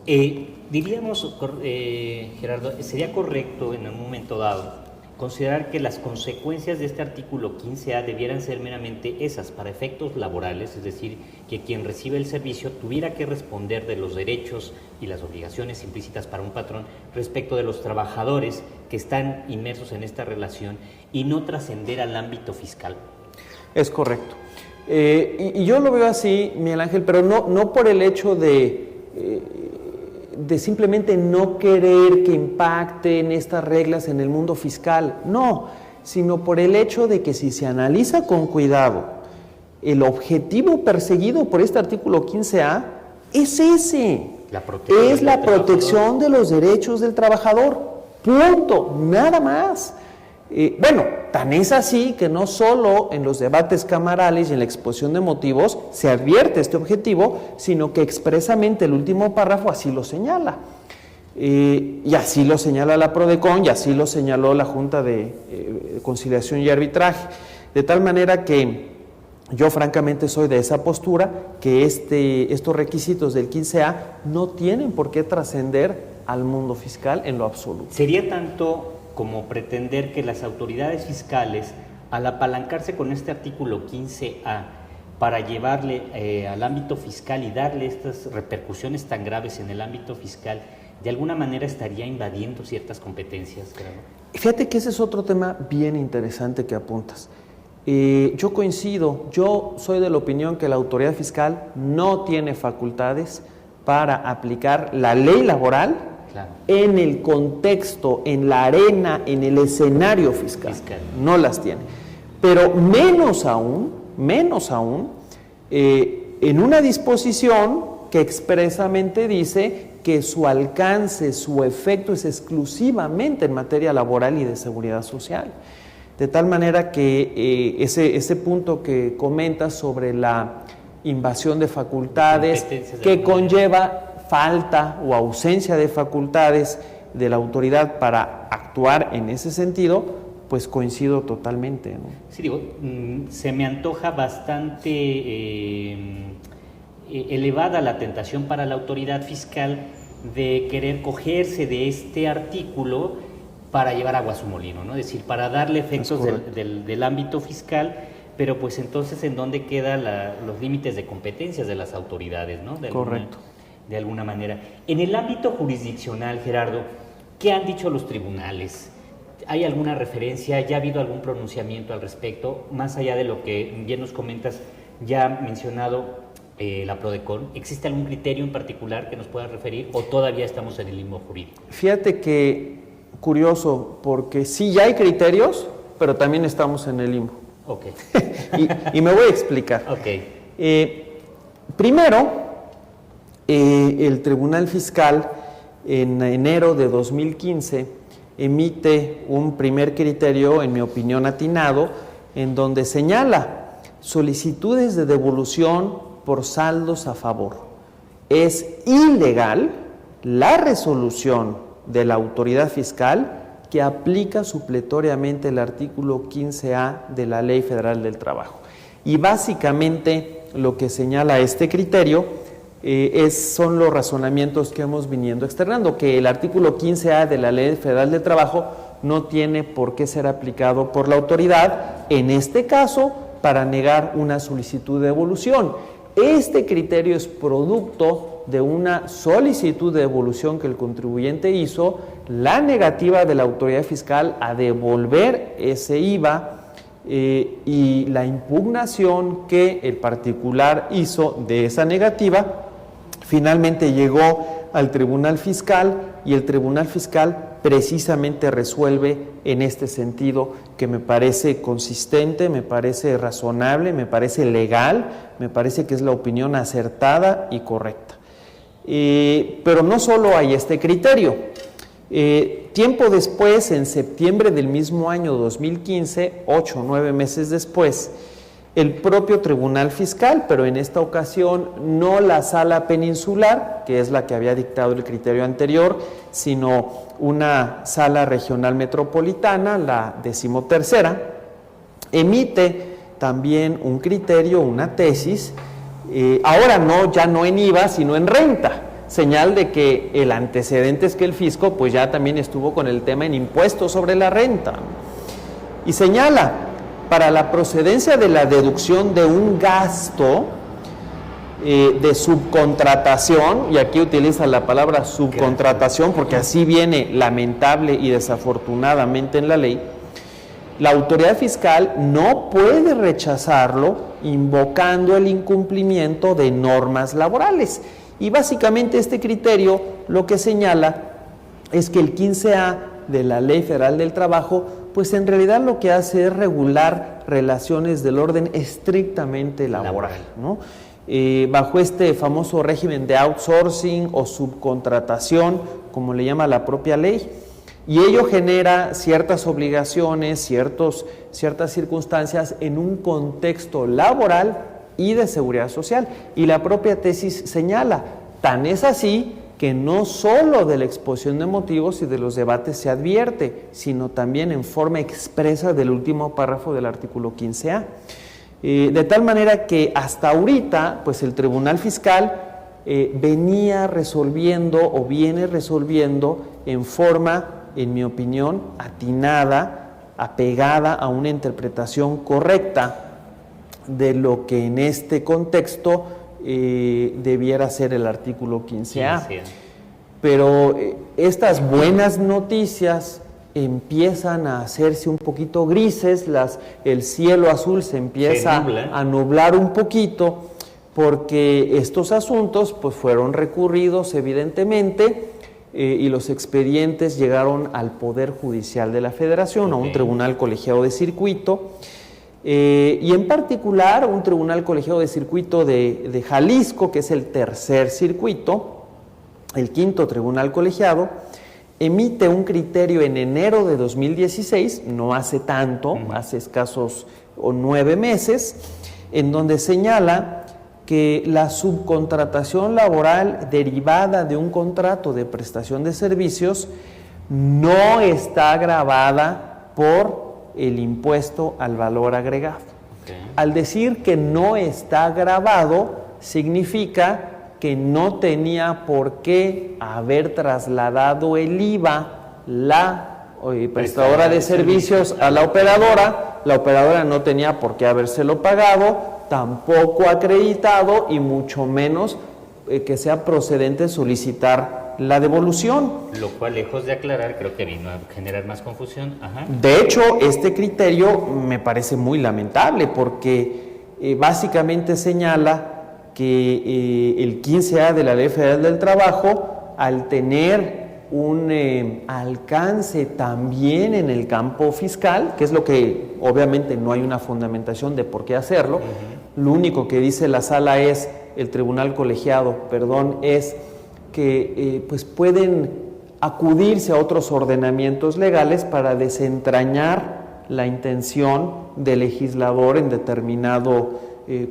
Diríamos, Gerardo, ¿sería correcto en un momento dado considerar que las consecuencias de este artículo 15A debieran ser meramente esas, para efectos laborales, es decir, que quien recibe el servicio tuviera que responder de los derechos y las obligaciones implícitas para un patrón respecto de los trabajadores que están inmersos en esta relación y no trascender al ámbito fiscal? Es correcto. Y yo lo veo así, Miguel Ángel, pero no por el hecho de simplemente no querer que impacten estas reglas en el mundo fiscal, no, sino por el hecho de que si se analiza con cuidado el objetivo perseguido por este artículo 15A es ese, es la protección de los derechos del trabajador, punto, nada más. Bueno, tan es así que no solo en los debates camarales y en la exposición de motivos se advierte este objetivo, sino que expresamente el último párrafo así lo señala. Y así lo señala la PRODECON y así lo señaló la Junta de Conciliación y Arbitraje. De tal manera que yo francamente soy de esa postura, que estos requisitos del 15A no tienen por qué trascender al mundo fiscal en lo absoluto. ¿Sería tanto como pretender que las autoridades fiscales, al apalancarse con este artículo 15A para llevarle al ámbito fiscal y darle estas repercusiones tan graves en el ámbito fiscal, de alguna manera estaría invadiendo ciertas competencias? Fíjate que ese es otro tema bien interesante que apuntas. Yo coincido, yo soy de la opinión que la autoridad fiscal no tiene facultades para aplicar la ley laboral en el contexto, en la arena, en el escenario fiscal. No las tiene. Pero menos aún, en una disposición que expresamente dice que su alcance, su efecto es exclusivamente en materia laboral y de seguridad social. De tal manera que ese punto que comentas sobre la invasión de facultades que conlleva falta o ausencia de facultades de la autoridad para actuar en ese sentido, pues coincido totalmente, ¿no? Sí, digo, se me antoja bastante elevada la tentación para la autoridad fiscal de querer cogerse de este artículo para llevar agua a su molino, ¿no? Es decir, para darle efectos del ámbito fiscal, pero pues entonces ¿en dónde quedan los límites de competencias de las autoridades, ¿no? Correcto. De alguna manera. En el ámbito jurisdiccional, Gerardo, ¿qué han dicho los tribunales? ¿Hay alguna referencia? ¿Ya ha habido algún pronunciamiento al respecto? Más allá de lo que bien nos comentas, ya ha mencionado la PRODECON, ¿existe algún criterio en particular que nos pueda referir o todavía estamos en el limbo jurídico? Fíjate que curioso, porque sí ya hay criterios, pero también estamos en el limbo. Ok. y me voy a explicar. Ok. Primero, el Tribunal Fiscal en enero de 2015 emite un primer criterio, en mi opinión atinado, en donde señala solicitudes de devolución por saldos a favor. Es ilegal la resolución de la autoridad fiscal que aplica supletoriamente el artículo 15A de la Ley Federal del Trabajo. Y básicamente lo que señala este criterio son los razonamientos que hemos venido externando, que el artículo 15A de la Ley Federal del Trabajo no tiene por qué ser aplicado por la autoridad, en este caso, para negar una solicitud de devolución. Este criterio es producto de una solicitud de devolución que el contribuyente hizo, la negativa de la autoridad fiscal a devolver ese IVA y la impugnación que el particular hizo de esa negativa, finalmente llegó al Tribunal Fiscal y el Tribunal Fiscal precisamente resuelve en este sentido, que me parece consistente, me parece razonable, me parece legal, me parece que es la opinión acertada y correcta. Pero no solo hay este criterio. Tiempo después, en septiembre del mismo año 2015, 8 o 9 meses después, el propio Tribunal Fiscal, pero en esta ocasión no la Sala Peninsular, que es la que había dictado el criterio anterior, sino una Sala Regional Metropolitana, la 13ª, emite también un criterio, una tesis, ahora ya no en IVA, sino en renta, señal de que el antecedente es que el fisco pues ya también estuvo con el tema en impuestos sobre la renta. Y señala, para la procedencia de la deducción de un gasto de subcontratación, y aquí utiliza la palabra subcontratación porque así viene lamentable y desafortunadamente en la ley, la autoridad fiscal no puede rechazarlo invocando el incumplimiento de normas laborales. Y básicamente este criterio lo que señala es que el 15A de la Ley Federal del Trabajo, pues en realidad lo que hace es regular relaciones del orden estrictamente laboral, ¿no? Bajo este famoso régimen de outsourcing o subcontratación, como le llama la propia ley, y ello genera ciertas obligaciones, ciertas circunstancias en un contexto laboral y de seguridad social. Y la propia tesis señala, tan es así que no solo de la exposición de motivos y de los debates se advierte, sino también en forma expresa del último párrafo del artículo 15A. De tal manera que hasta ahorita, pues el Tribunal Fiscal venía resolviendo o viene resolviendo en forma, en mi opinión, atinada, apegada a una interpretación correcta de lo que en este contexto debiera ser el artículo 15A. Pero estas buenas noticias empiezan a hacerse un poquito grises, el cielo azul se empieza a nublar un poquito, porque estos asuntos pues fueron recurridos evidentemente y los expedientes llegaron al Poder Judicial de la Federación, a un tribunal colegiado de circuito, y en particular un tribunal colegiado de circuito de Jalisco, que es el tercer circuito, el quinto tribunal colegiado, emite un criterio en enero de 2016, no hace tanto, hace escasos 9 meses, en donde señala que la subcontratación laboral derivada de un contrato de prestación de servicios no está gravada por el impuesto al valor agregado. Al decir que no está gravado, significa que no tenía por qué haber trasladado el IVA la prestadora de servicios a la operadora no tenía por qué habérselo pagado, tampoco acreditado y mucho menos que sea procedente solicitar la devolución. Lo cual, lejos de aclarar, creo que vino a generar más confusión. Ajá. De hecho, este criterio me parece muy lamentable porque básicamente señala que el 15A de la Ley Federal del Trabajo, al tener un alcance también en el campo fiscal, que es lo que obviamente no hay una fundamentación de por qué hacerlo, lo único que dice la sala es, el tribunal colegiado, es que pues pueden acudirse a otros ordenamientos legales para desentrañar la intención del legislador en determinado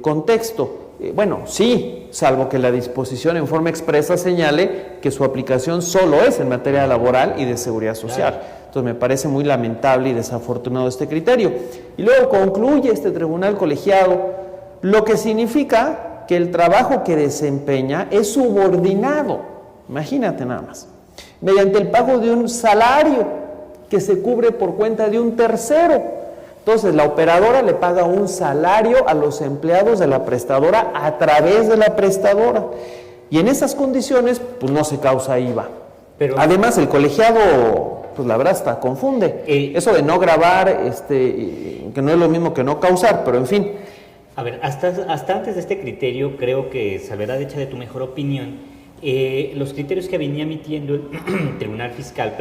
contexto. Bueno, sí, salvo que la disposición en forma expresa señale que su aplicación solo es en materia laboral y de seguridad social. Claro. Entonces me parece muy lamentable y desafortunado este criterio. Y luego concluye este tribunal colegiado, lo que significa que el trabajo que desempeña es subordinado, imagínate nada más, mediante el pago de un salario que se cubre por cuenta de un tercero. Entonces, la operadora le paga un salario a los empleados de la prestadora a través de la prestadora. Y en esas condiciones, pues no se causa IVA. Pero, además, el colegiado, pues la verdad, hasta confunde. Eso de no gravar, que no es lo mismo que no causar, pero en fin. A ver, hasta antes de este criterio, creo que salvedad hecha de tu mejor opinión, los criterios que venía emitiendo el Tribunal Fiscal,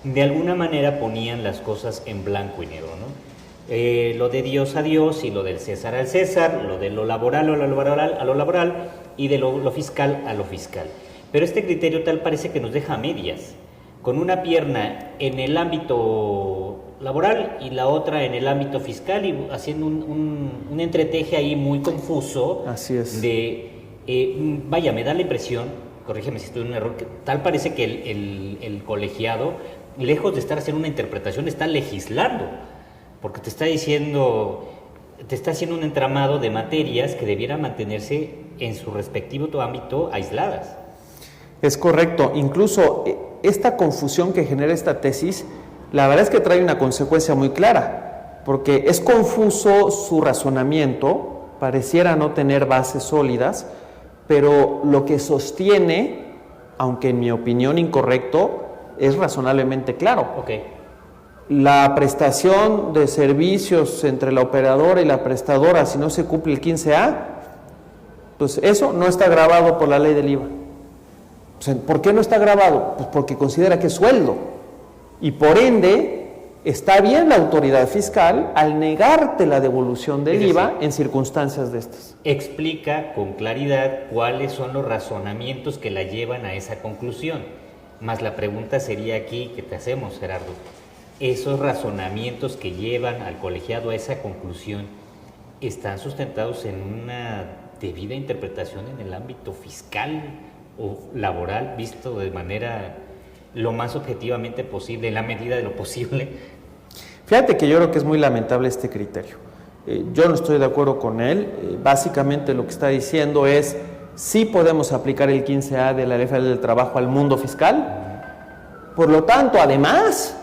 de alguna manera ponían las cosas en blanco y negro, ¿no? Lo de Dios a Dios y lo del César al César, lo de lo laboral a lo laboral y de lo fiscal a lo fiscal. Pero este criterio tal parece que nos deja a medias, con una pierna en el ámbito laboral y la otra en el ámbito fiscal y haciendo un entreteje ahí muy confuso. Así es. Vaya, me da la impresión, corrígeme si estoy en un error, que tal parece que el colegiado, lejos de estar haciendo una interpretación, está legislando. Porque te está haciendo un entramado de materias que debieran mantenerse en su respectivo ámbito aisladas. Es correcto. Incluso esta confusión que genera esta tesis, la verdad es que trae una consecuencia muy clara, porque es confuso su razonamiento, pareciera no tener bases sólidas, pero lo que sostiene, aunque en mi opinión incorrecto, es razonablemente claro. Okay. La prestación de servicios entre la operadora y la prestadora, si no se cumple el 15A, pues eso no está gravado por la ley del IVA. O sea, ¿por qué no está gravado? Pues porque considera que es sueldo. Y por ende, está bien la autoridad fiscal al negarte la devolución del IVA en circunstancias de estas. Explica con claridad cuáles son los razonamientos que la llevan a esa conclusión. Más la pregunta sería aquí que te hacemos, Gerardo. Esos razonamientos que llevan al colegiado a esa conclusión están sustentados en una debida interpretación en el ámbito fiscal o laboral, visto de manera lo más objetivamente posible, en la medida de lo posible. Fíjate que yo creo que es muy lamentable este criterio. Yo no estoy de acuerdo con él. Básicamente lo que está diciendo es, sí podemos aplicar el 15A de la Ley Federal del Trabajo al mundo fiscal. Por lo tanto, además,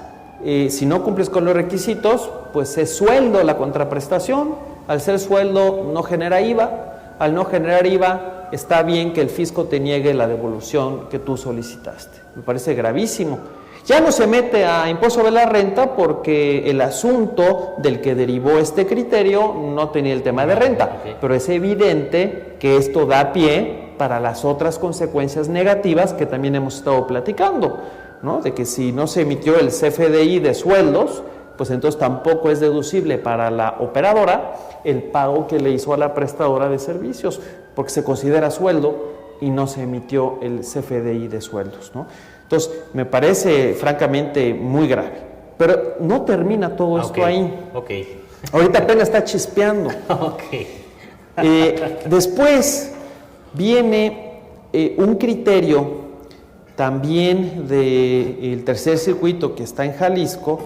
si no cumples con los requisitos, pues es sueldo la contraprestación. Al ser sueldo no genera IVA. Al no generar IVA, está bien que el fisco te niegue la devolución que tú solicitaste. Me parece gravísimo. Ya no se mete a impuesto sobre la renta porque el asunto del que derivó este criterio no tenía el tema de renta, pero es evidente que esto da pie para las otras consecuencias negativas que también hemos estado platicando, ¿no? De que si no se emitió el CFDI de sueldos, pues entonces tampoco es deducible para la operadora el pago que le hizo a la prestadora de servicios, porque se considera sueldo y no se emitió el CFDI de sueldos, ¿no? Entonces, me parece francamente muy grave. Pero no termina todo esto ahí. Ahorita apenas está chispeando. Después viene un criterio también del tercer circuito que está en Jalisco,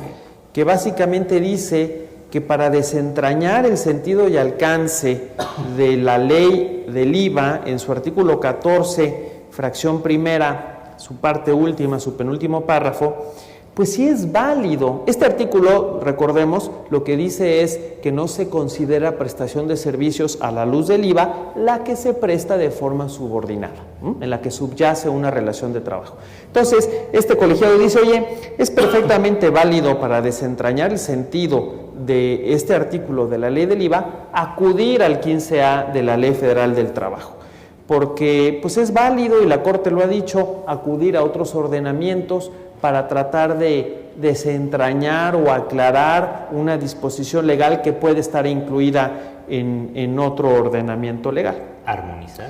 que básicamente dice que para desentrañar el sentido y alcance de la ley del IVA en su artículo 14, fracción primera, su parte última, su penúltimo párrafo, pues sí es válido. Este artículo, recordemos, lo que dice es que no se considera prestación de servicios a la luz del IVA la que se presta de forma subordinada, en la que subyace una relación de trabajo. Entonces, este colegiado dice, oye, es perfectamente válido para desentrañar el sentido de este artículo de la ley del IVA acudir al 15A de la Ley Federal del Trabajo, porque pues es válido, y la Corte lo ha dicho, acudir a otros ordenamientos para tratar de desentrañar o aclarar una disposición legal que puede estar incluida en otro ordenamiento legal. ¿Armonizar?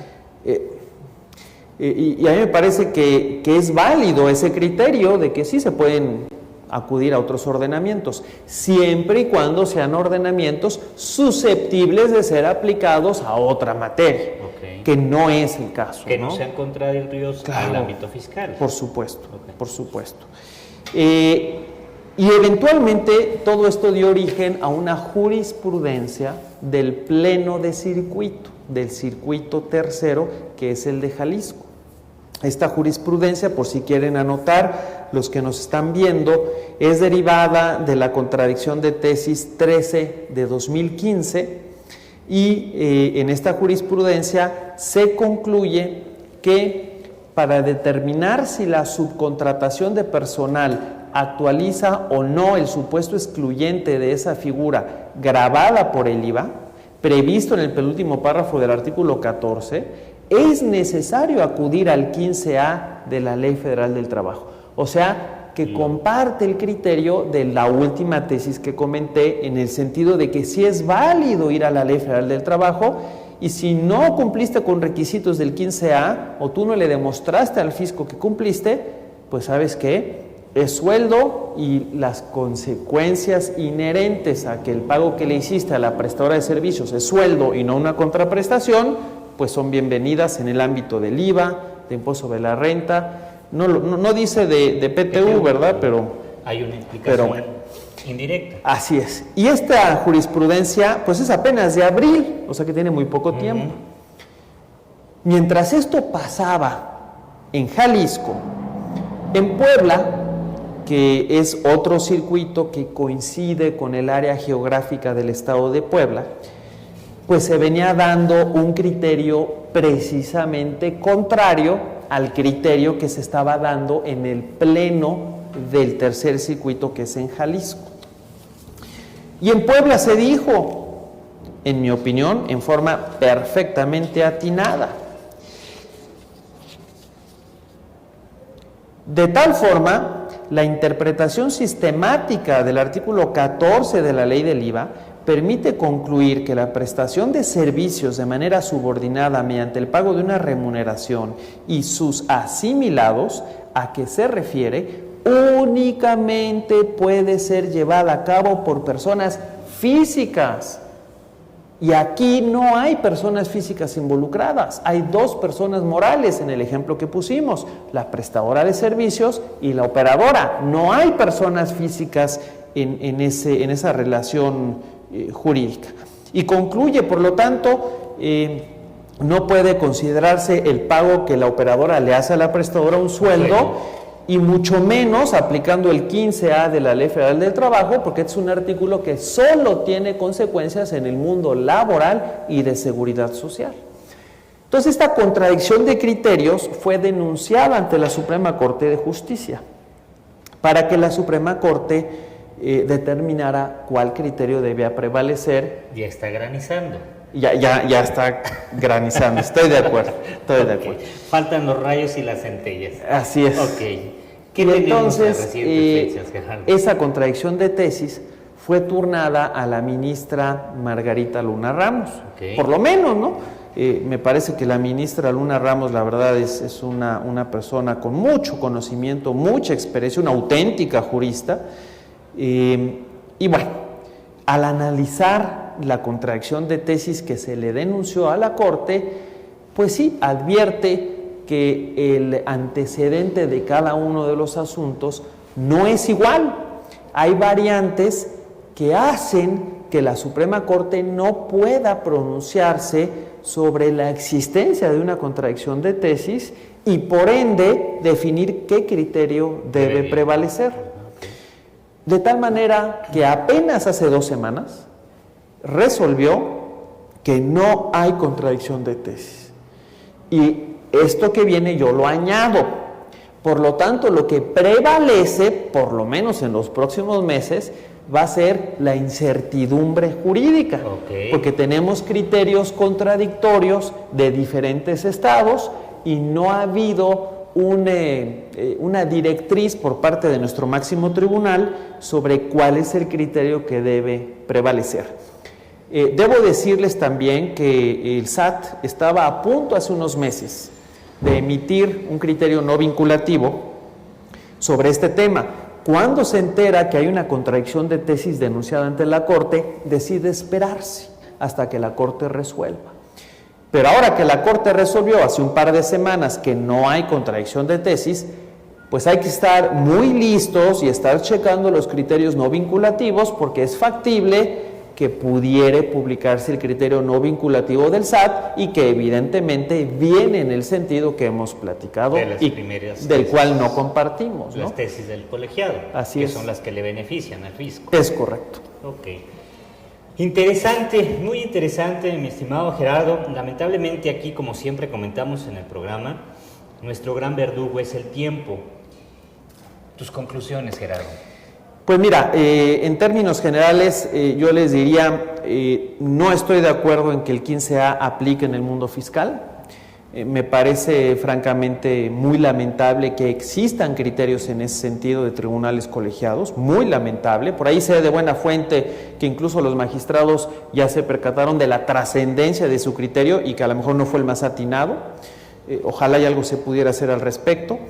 Y a mí me parece que es válido ese criterio de que sí se pueden acudir a otros ordenamientos, siempre y cuando sean ordenamientos susceptibles de ser aplicados a otra materia, que no es el caso. Que no sean contrarios al ámbito fiscal. Por supuesto, por supuesto. Y eventualmente todo esto dio origen a una jurisprudencia del Pleno de Circuito, del Circuito Tercero, que es el de Jalisco. Esta jurisprudencia, por si quieren anotar, los que nos están viendo, es derivada de la contradicción de tesis 13 de 2015, y en esta jurisprudencia se concluye que para determinar si la subcontratación de personal actualiza o no el supuesto excluyente de esa figura gravada por el IVA, previsto en el penúltimo párrafo del artículo 14, es necesario acudir al 15A de la Ley Federal del Trabajo. O sea, que comparte el criterio de la última tesis que comenté, en el sentido de que sí es válido ir a la Ley Federal del Trabajo, y si no cumpliste con requisitos del 15A o tú no le demostraste al fisco que cumpliste, pues ¿sabes qué? Es sueldo, y las consecuencias inherentes a que el pago que le hiciste a la prestadora de servicios es sueldo y no una contraprestación, pues son bienvenidas en el ámbito del IVA, de impuesto sobre la renta. No dice de PTU, ¿verdad? Pero hay una implicación indirecta. Así es. Y esta jurisprudencia, pues es apenas de abril, o sea que tiene muy poco tiempo. Mientras esto pasaba en Jalisco, en Puebla, que es otro circuito que coincide con el área geográfica del estado de Puebla, pues se venía dando un criterio precisamente contrario al criterio que se estaba dando en el pleno del tercer circuito, que es en Jalisco. Y en Puebla se dijo, en mi opinión, en forma perfectamente atinada. De tal forma, la interpretación sistemática del artículo 14 de la ley del IVA permite concluir que la prestación de servicios de manera subordinada mediante el pago de una remuneración y sus asimilados, a que se refiere, únicamente puede ser llevada a cabo por personas físicas. Y aquí no hay personas físicas involucradas, hay dos personas morales en el ejemplo que pusimos, la prestadora de servicios y la operadora. No hay personas físicas en esa relación jurídica. Y concluye, por lo tanto, no puede considerarse el pago que la operadora le hace a la prestadora un sueldo, y mucho menos aplicando el 15A de la Ley Federal del Trabajo, porque es un artículo que solo tiene consecuencias en el mundo laboral y de seguridad social. Entonces, esta contradicción de criterios fue denunciada ante la Suprema Corte de Justicia, para que la Suprema Corte determinara cuál criterio debía prevalecer. Ya está granizando. Ya está granizando, estoy de acuerdo, de acuerdo. Faltan los rayos y las centellas. Así es. ¿Qué tenemos en recientes fechas, Gerardo? Esa contradicción de tesis fue turnada a la ministra Margarita Luna Ramos, por lo menos, ¿no? Me parece que la ministra Luna Ramos, la verdad, es una persona con mucho conocimiento, mucha experiencia, una auténtica jurista. Y bueno, al analizar la contradicción de tesis que se le denunció a la Corte, pues sí, advierte que el antecedente de cada uno de los asuntos no es igual. Hay variantes que hacen que la Suprema Corte no pueda pronunciarse sobre la existencia de una contradicción de tesis y por ende definir qué criterio debe prevalecer. De tal manera que apenas hace 2 semanas resolvió que no hay contradicción de tesis. Y esto que viene yo lo añado. Por lo tanto, lo que prevalece, por lo menos en los próximos meses, va a ser la incertidumbre jurídica, porque tenemos criterios contradictorios de diferentes estados y no ha habido una directriz por parte de nuestro máximo tribunal sobre cuál es el criterio que debe prevalecer. Debo decirles también que el SAT estaba a punto hace unos meses de emitir un criterio no vinculativo sobre este tema. Cuando se entera que hay una contradicción de tesis denunciada ante la Corte, decide esperarse hasta que la Corte resuelva. Pero ahora que la Corte resolvió hace un par de semanas que no hay contradicción de tesis, pues hay que estar muy listos y estar checando los criterios no vinculativos, porque es factible que pudiera publicarse el criterio no vinculativo del SAT y que evidentemente viene en el sentido que hemos platicado y del cual no compartimos, ¿no? Las tesis del colegiado, que son las que le benefician al fisco. Es correcto. Ok. Interesante, muy interesante, mi estimado Gerardo. Lamentablemente aquí, como siempre comentamos en el programa, nuestro gran verdugo es el tiempo. Tus conclusiones, Gerardo. Pues mira, en términos generales, yo les diría, no estoy de acuerdo en que el 15A aplique en el mundo fiscal. Me parece francamente muy lamentable que existan criterios en ese sentido de tribunales colegiados, muy lamentable. Por ahí sé de buena fuente que incluso los magistrados ya se percataron de la trascendencia de su criterio y que a lo mejor no fue el más atinado. Ojalá y algo se pudiera hacer al respecto.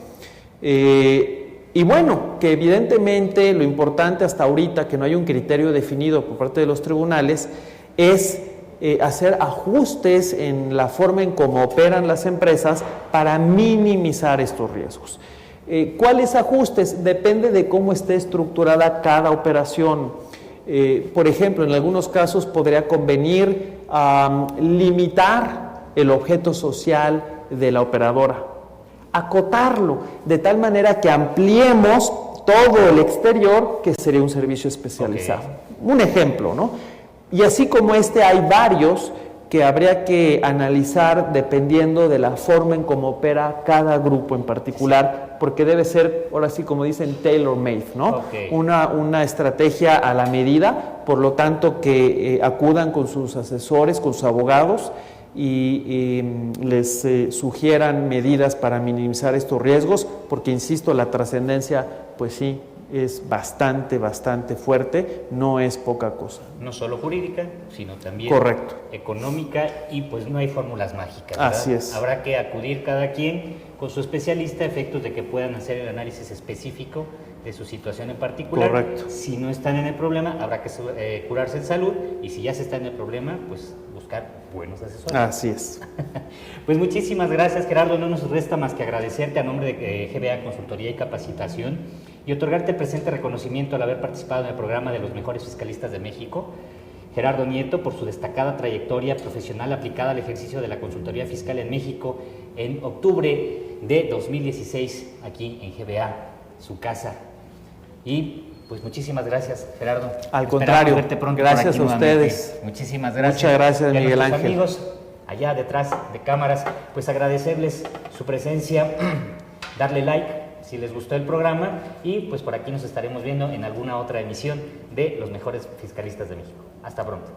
Y bueno, que evidentemente lo importante hasta ahorita, que no hay un criterio definido por parte de los tribunales, es hacer ajustes en la forma en cómo operan las empresas para minimizar estos riesgos. ¿Cuáles ajustes? Depende de cómo esté estructurada cada operación. Por ejemplo, en algunos casos podría convenir limitar el objeto social de la operadora, acotarlo de tal manera que ampliemos todo el exterior, que sería un servicio especializado. Un ejemplo, ¿no? Y así como este hay varios que habría que analizar dependiendo de la forma en cómo opera cada grupo en particular, porque debe ser, ahora sí como dicen, tailor-made, ¿no? Una estrategia a la medida, por lo tanto que acudan con sus asesores, con sus abogados, y les sugieran medidas para minimizar estos riesgos, porque insisto, la trascendencia, pues sí, es bastante fuerte, no es poca cosa. No solo jurídica, sino también económica, y pues no hay fórmulas mágicas, ¿verdad? Así es. Habrá que acudir cada quien con su especialista a efectos de que puedan hacer el análisis específico de su situación en particular. Correcto. Si no están en el problema, habrá que curarse en salud, y si ya se está en el problema, pues buscar buenos asesores. Así es. Pues muchísimas gracias, Gerardo. No nos resta más que agradecerte a nombre de GBA Consultoría y Capacitación y otorgarte el presente reconocimiento al haber participado en el programa de los mejores fiscalistas de México. Gerardo Nieto, por su destacada trayectoria profesional aplicada al ejercicio de la consultoría fiscal en México en octubre de 2016, aquí en GBA, su casa. Y pues muchísimas gracias, Gerardo. Al contrario, verte pronto gracias a ustedes. Muchísimas gracias. Muchas gracias, Miguel a Ángel. Amigos allá detrás de cámaras, pues agradecerles su presencia, darle like si les gustó el programa, y pues por aquí nos estaremos viendo en alguna otra emisión de Los Mejores Fiscalistas de México. Hasta pronto.